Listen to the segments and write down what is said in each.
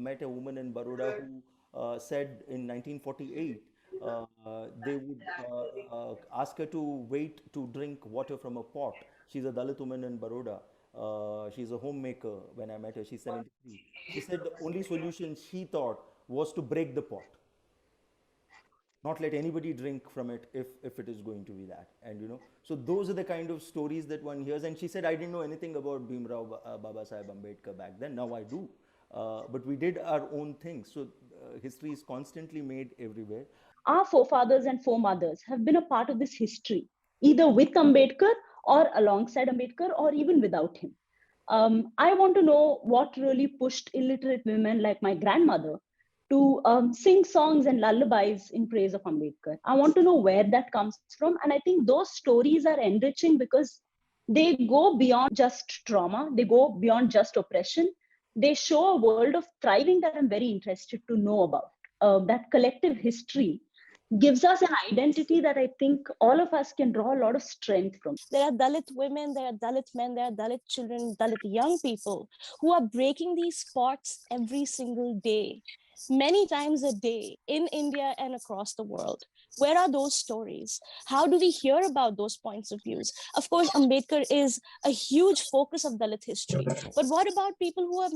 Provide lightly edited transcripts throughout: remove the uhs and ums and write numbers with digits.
met a woman in Baroda who said in 1948 they would ask her to wait to drink water from a pot. She's a Dalit woman in Baroda. She's a homemaker. When I met her, she's 73. She said the only solution she thought was to break the pot, not let anybody drink from it if it is going to be that. And so those are the kind of stories that one hears. And she said, I didn't know anything about Bhimrao Baba Sahib Ambedkar back then. Now I do. But we did our own thing. So history is constantly made everywhere. Our forefathers and foremothers have been a part of this history, either with Ambedkar or alongside Ambedkar or even without him. I want to know what really pushed illiterate women like my grandmother to sing songs and lullabies in praise of Ambedkar. I want to know where that comes from. And I think those stories are enriching because they go beyond just trauma, they go beyond just oppression. They show a world of thriving that I'm very interested to know about. That collective history gives us an identity that I think all of us can draw a lot of strength from. There are Dalit women, there are Dalit men, there are Dalit children, Dalit young people who are breaking these pots every single day, many times a day in India and across the world. Where are those stories? How do we hear about those points of views? Of course, Ambedkar is a huge focus of Dalit history. But what about people who have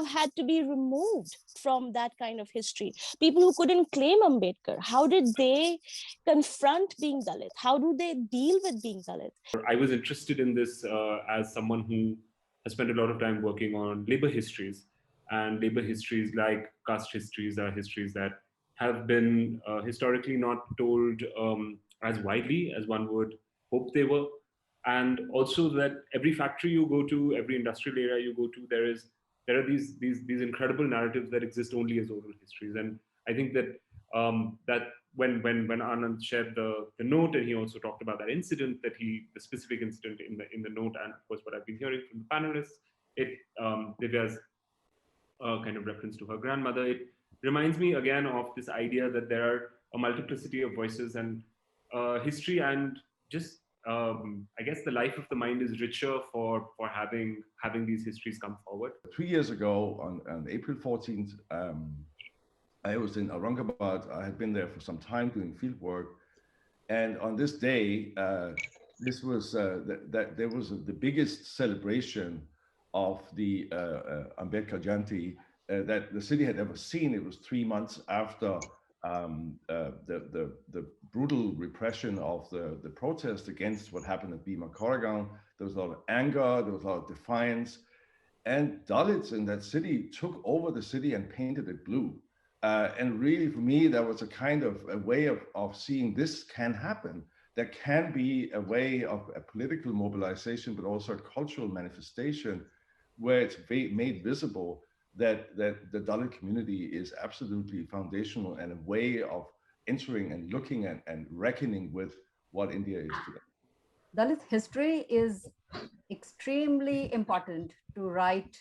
had to be removed from that kind of history? People who couldn't claim Ambedkar. How did they confront being Dalit? How do they deal with being Dalit? I was interested in this as someone who has spent a lot of time working on labor histories. And labor histories, like caste histories, are histories that have been historically not told as widely as one would hope they were. And also that every factory you go to, every industrial area you go to, there are these incredible narratives that exist only as oral histories. And I think that that when Anand shared the note, and he also talked about that incident, the specific incident in the note, and of course what I've been hearing from the panelists, Divya's kind of reference to her grandmother, it reminds me again of this idea that there are a multiplicity of voices, and history and just I guess the life of the mind is richer for having these histories come forward. 3 years ago, on April 14th, I was in Aurangabad. I had been there for some time doing field work, and on this day, this was there was the biggest celebration of the Ambedkar Jayanti that the city had ever seen. It was 3 months after the brutal repression of the protest against what happened at Bhima Koregaon. There was a lot of anger, there was a lot of defiance, and Dalits in that city took over the city and painted it blue. And really, for me, that was a kind of a way of seeing this can happen. There can be a way of a political mobilization, but also a cultural manifestation where it's made visible that the Dalit community is absolutely foundational and a way of entering and looking at and reckoning with what India is today. Dalit history is extremely important to write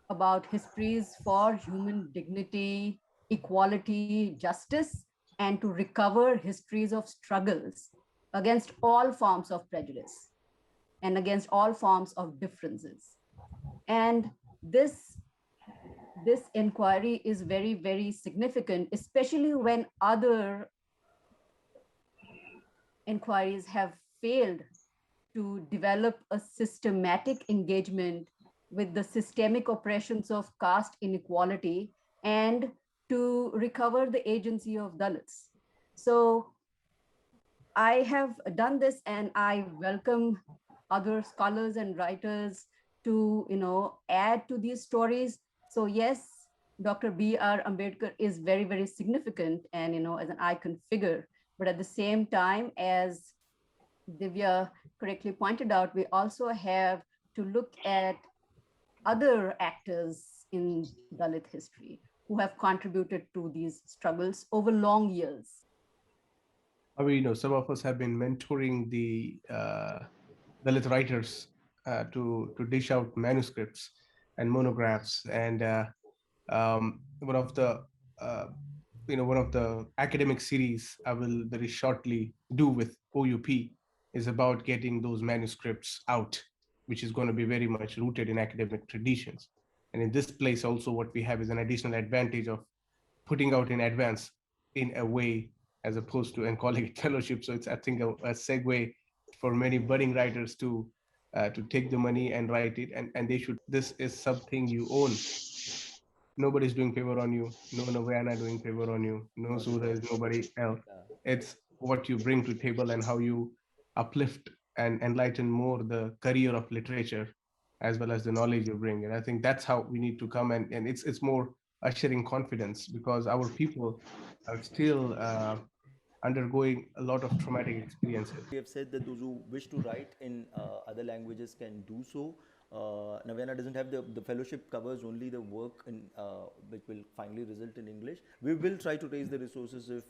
about histories for human dignity, equality, justice, and to recover histories of struggles against all forms of prejudice and against all forms of differences. And this inquiry is very, very significant, especially when other inquiries have failed to develop a systematic engagement with the systemic oppressions of caste inequality and to recover the agency of Dalits. So I have done this, and I welcome other scholars and writers to add to these stories. So yes, Dr. B.R. Ambedkar is very, very significant and as an icon figure. But at the same time, as Divya correctly pointed out, we also have to look at other actors in Dalit history who have contributed to these struggles over long years. I mean, some of us have been mentoring the Dalit writers to dish out manuscripts and monographs, and one of the academic series I will very shortly do with OUP is about getting those manuscripts out, which is going to be very much rooted in academic traditions. And in this place also, what we have is an additional advantage of putting out in advance in a way, as opposed to and calling it fellowship. So it's, I think, a segue for many budding writers to take the money and write it, and they should. This is something you own. Nobody's doing favor on you. No Navayana doing favor on you. No Not at Sura is all. nobody else. Yeah. It's what you bring to table and how you uplift and enlighten more the career of literature, as well as the knowledge you bring. And I think that's how we need to come, and it's more ushering confidence, because our people are still undergoing a lot of traumatic experiences. We have said that those who wish to write in other languages can do so. Navayana doesn't have the fellowship covers only the work in which will finally result in English. We will try to raise the resources if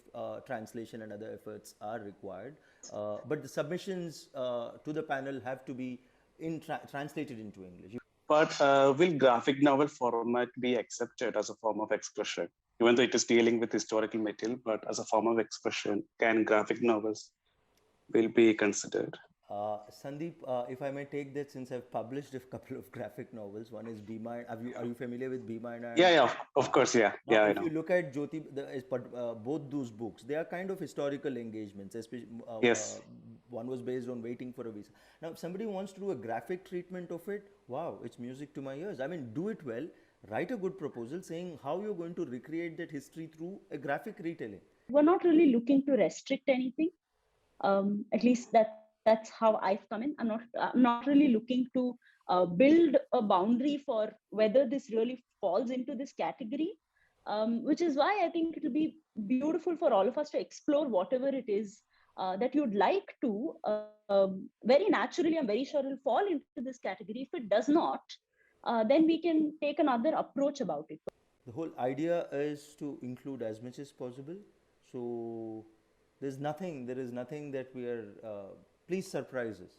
translation and other efforts are required. But the submissions to the panel have to be translated into English. But will graphic novel format be accepted as a form of expression? Even though it is dealing with historical material, but as a form of expression, can graphic novels will be considered? Sandeep, if I may take that, since I've published a couple of graphic novels. One is Bhima. Are you familiar with Bhima Yeah, and yeah, of course, yeah, Now, yeah, I if you know. look at both those books, they are kind of historical engagements. Especially, Yes. one was based on waiting for a visa. Now, if somebody wants to do a graphic treatment of it, wow, it's music to my ears. I mean, do it well. Write a good proposal saying how you're going to recreate that history through a graphic retelling. We're not really looking to restrict anything. At least that's how I've come in. I'm not really looking to build a boundary for whether this really falls into this category, which is why I think it'll be beautiful for all of us to explore whatever it is that you'd like to. Very naturally, I'm very sure it'll fall into this category. If it does not, then we can take another approach about it. The whole idea is to include as much as possible. So there is nothing that we are. Please surprise us.